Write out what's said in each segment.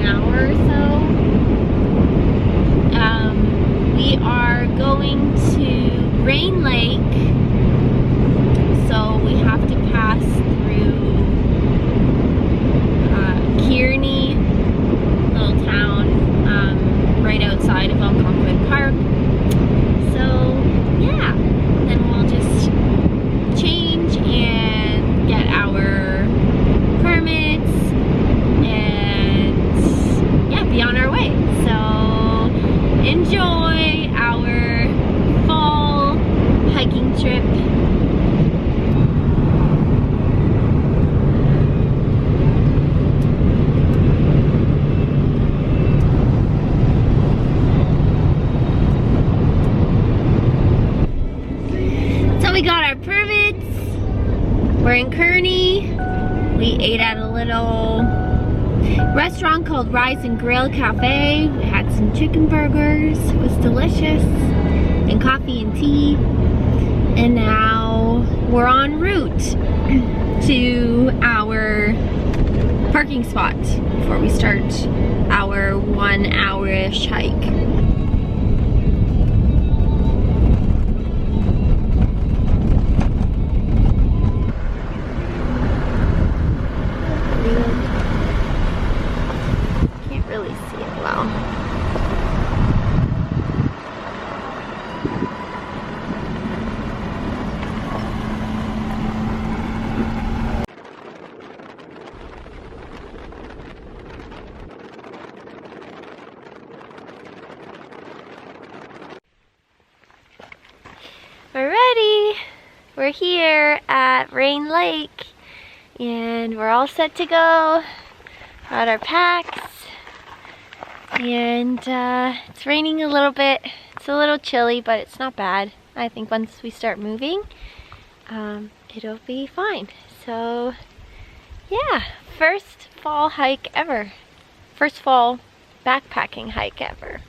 hour or so. We are going to Rain Lake, so we have to pass through Kearney, little town right outside of Algonquin Park. So yeah, then we'll just change and get our permits and yeah, be on our way. So enjoy our fall hiking trip. We got our permits. We're in Kearney. We ate at a little restaurant called Rise and Grill Cafe. We had some chicken burgers. It was delicious. And coffee and tea. And now we're en route to our parking spot before we start our 1 hour-ish hike. Can't really see it well. We're ready. We're here at Rain Lake and we're all set to go. Got our packs and it's raining a little bit. It's a little chilly, but it's not bad. I think once we start moving, it'll be fine. So yeah, first fall hike ever. First fall backpacking hike ever.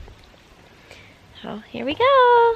So here we go.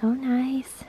So nice.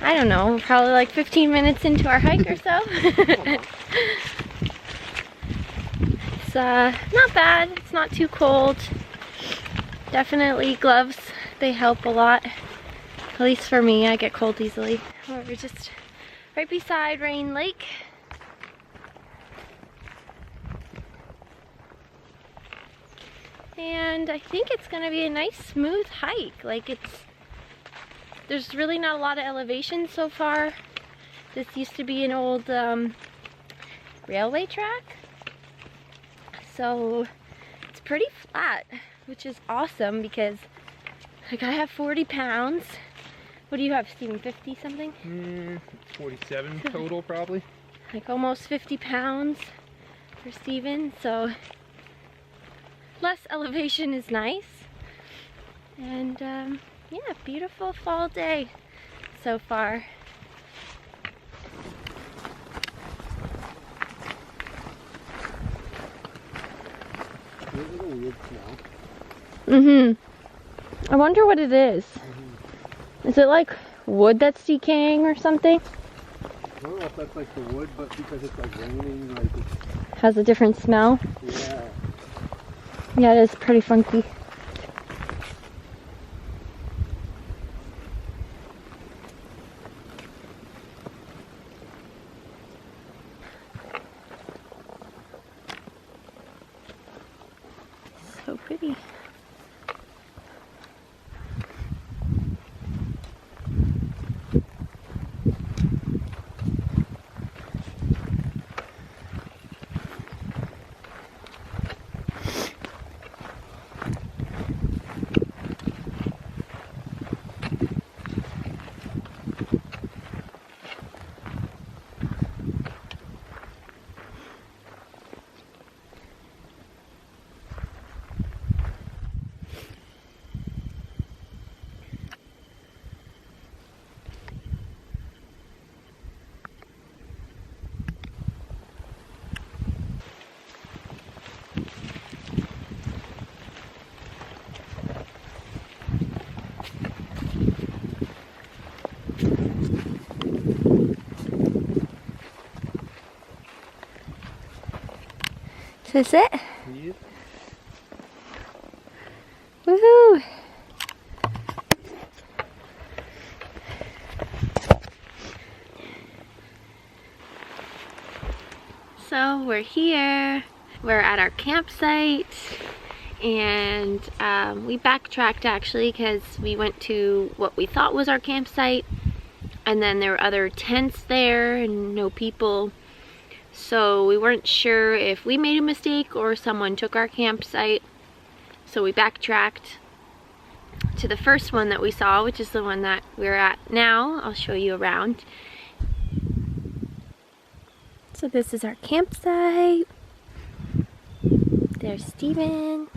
I don't know, probably like 15 minutes into our hike or so. It's not bad, it's not too cold. Definitely gloves, they help a lot. At least for me, I get cold easily. We're just right beside Rain Lake. And I think it's gonna be a nice smooth hike. Like there's really not a lot of elevation so far. This used to be an old railway track. So it's pretty flat, which is awesome because like I have 40 pounds. What do you have, Steven, 50 something? 47 total probably. Like almost 50 pounds for Steven, so less elevation is nice. And yeah, beautiful fall day so far. There's a weird smell. I wonder what it is. Is it like wood that's decaying or something? I don't know if that's like the wood, but because it's like raining, like it Has a different smell? yeah. Yeah, it is pretty funky. So pretty. Is this it? Yep. Woohoo! So we're here. We're at our campsite, and we backtracked actually because we went to what we thought was our campsite, and then there were other tents there and no people. So we weren't sure if we made a mistake or someone took our campsite. So we backtracked to the first one that we saw, which is the one that we're at now. I'll show you around. So this is our campsite. There's Steven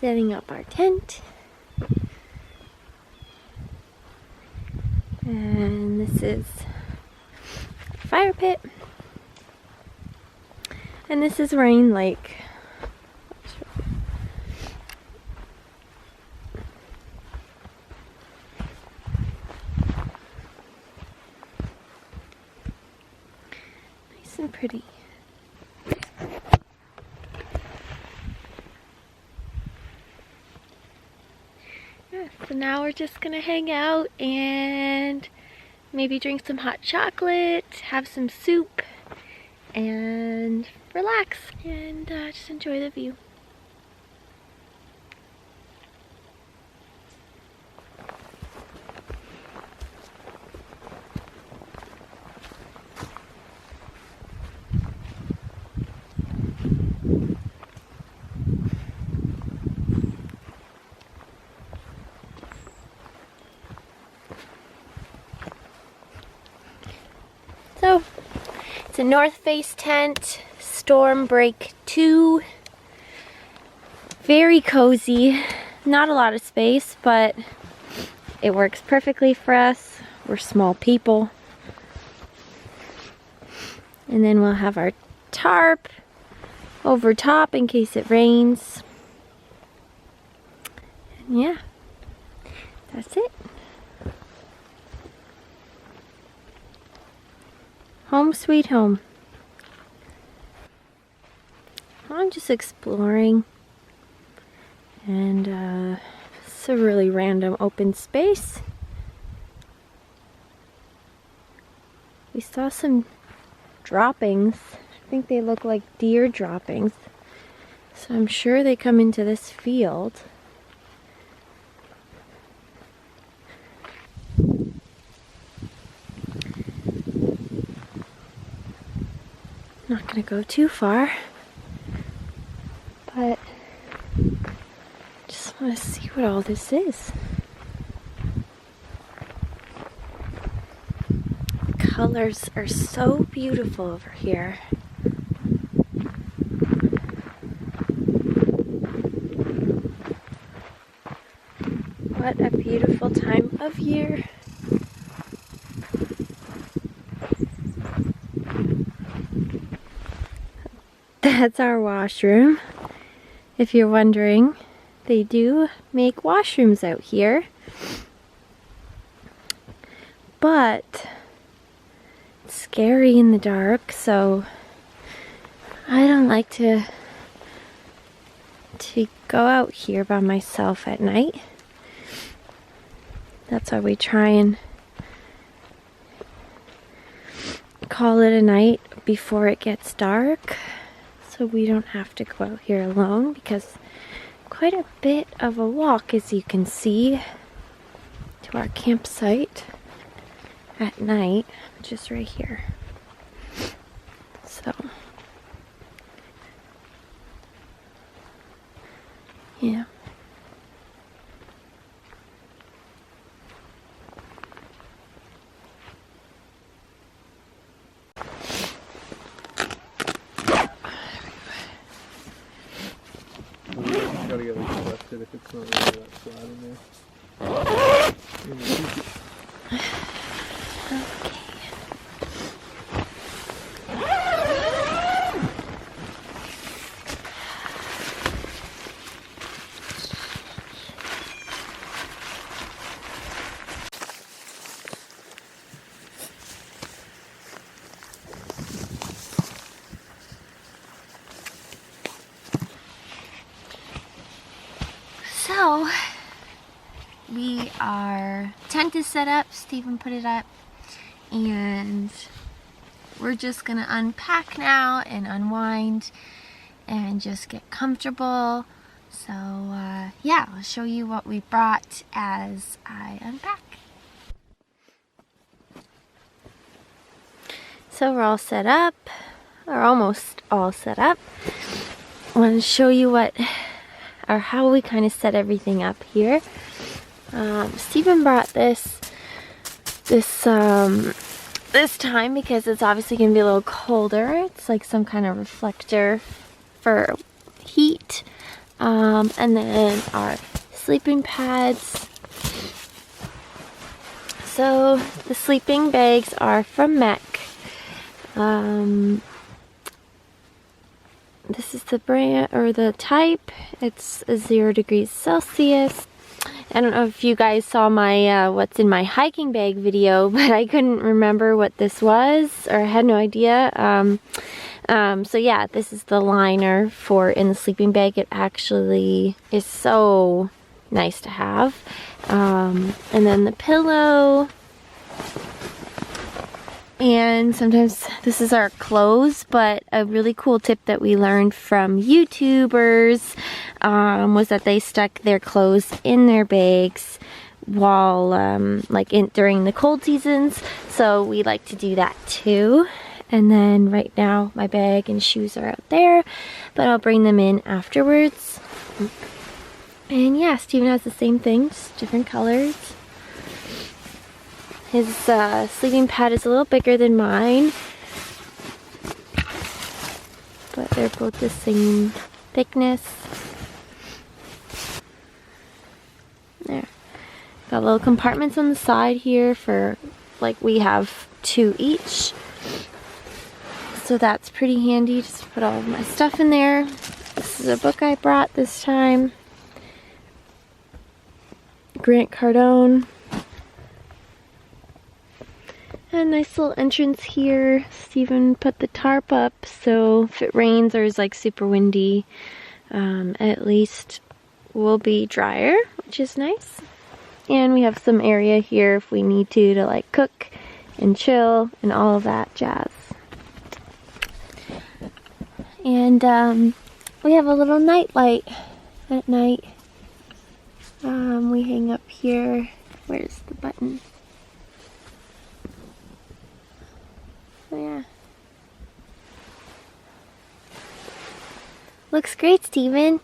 setting up our tent. And this is fire pit, and this is Rain Lake. Nice and pretty. Yeah, so now we're just gonna hang out and maybe drink some hot chocolate, have some soup, and relax, and just enjoy the view. So, it's a North Face tent, Storm Break 2. Very cozy, not a lot of space, but it works perfectly for us. We're small people. And then we'll have our tarp over top in case it rains. And yeah, that's it. Home sweet home. I'm just exploring, and it's a really random open space. We saw some droppings. I think they look like deer droppings. So I'm sure they come into this field. Not gonna go too far, but just want to see what all this is. Colors are so beautiful over here. What a beautiful time of year. That's our washroom. If you're wondering, they do make washrooms out here. But it's scary in the dark, so I don't like to go out here by myself at night. That's why we try and call it a night before it gets dark, so we don't have to go out here alone, because quite a bit of a walk, as you can see, to our campsite at night, which is right here. So yeah. Gotta get like dusted if it's not really that flat in there. So our tent is set up, Stephen put it up, and we're just gonna unpack now and unwind and just get comfortable. So yeah, I'll show you what we brought as I unpack. So we're all set up, or almost all set up. I want to show you or how we kind of set everything up here. Stephen brought this time because it's obviously going to be a little colder. It's like some kind of reflector for heat. And then our sleeping pads. So the sleeping bags are from Mech. This is the brand, or the type. It's 0 degrees Celsius. I don't know if you guys saw my what's in my hiking bag video, but I couldn't remember what this was, or I had no idea. So yeah, this is the liner for in the sleeping bag. It actually is so nice to have. And then the pillow. And sometimes this is our clothes, but a really cool tip that we learned from YouTubers was that they stuck their clothes in their bags while during the cold seasons. So we like to do that too. And then right now my bag and shoes are out there, but I'll bring them in afterwards. And yeah, Stephen has the same thing, just different colors. His sleeping pad is a little bigger than mine, but they're both the same thickness. There. Got little compartments on the side here for, like, we have 2 each. So that's pretty handy. Just put all of my stuff in there. This is a book I brought this time. Grant Cardone. A nice little entrance here. Steven put the tarp up so if it rains or is like super windy, at least we'll be drier, which is nice. And we have some area here if we need to like cook and chill and all of that jazz. And we have a little night light at night. We hang up here. Where's the button? Oh yeah. Looks great, Steven.